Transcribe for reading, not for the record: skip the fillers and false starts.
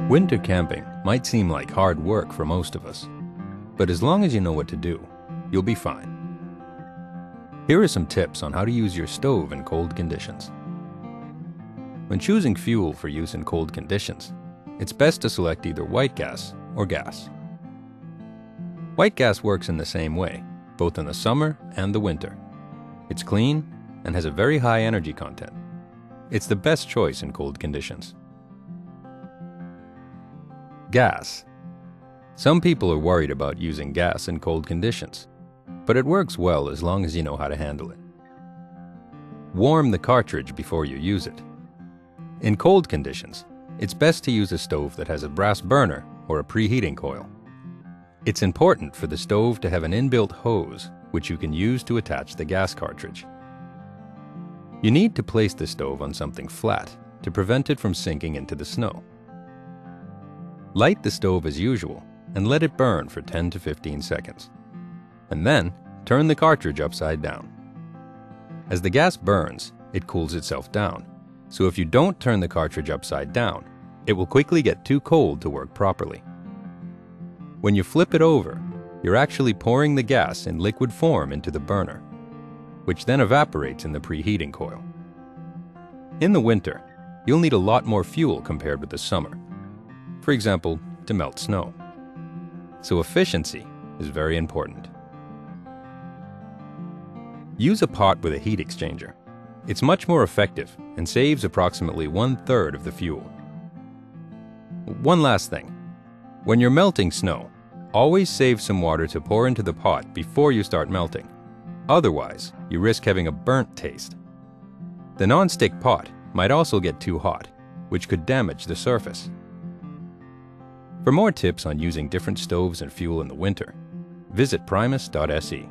Winter camping might seem like hard work for most of us, but as long as you know what to do, you'll be fine. Here are some tips on how to use your stove in cold conditions. When choosing fuel for use in cold conditions, it's best to select either white gas or gas. White gas works in the same way, both in the summer and the winter. It's clean and has a very high energy content. It's the best choice in cold conditions. Gas. Some people are worried about using gas in cold conditions, but it works well as long as you know how to handle it. Warm the cartridge before you use it. In cold conditions, it's best to use a stove that has a brass burner or a preheating coil. It's important for the stove to have an inbuilt hose which you can use to attach the gas cartridge. You need to place the stove on something flat to prevent it from sinking into the snow. Light the stove as usual and let it burn for 10 to 15 seconds. And then turn the cartridge upside down. As the gas burns, it cools itself down, so if you don't turn the cartridge upside down, it will quickly get too cold to work properly. When you flip it over, you're actually pouring the gas in liquid form into the burner, which then evaporates in the preheating coil. In the winter, you'll need a lot more fuel compared with the summer, for example, to melt snow. So efficiency is very important. Use a pot with a heat exchanger. It's much more effective and saves approximately 1/3 of the fuel. One last thing. When you're melting snow, always save some water to pour into the pot before you start melting. Otherwise, you risk having a burnt taste. The non-stick pot might also get too hot, which could damage the surface. For more tips on using different stoves and fuel in the winter, visit primus.se.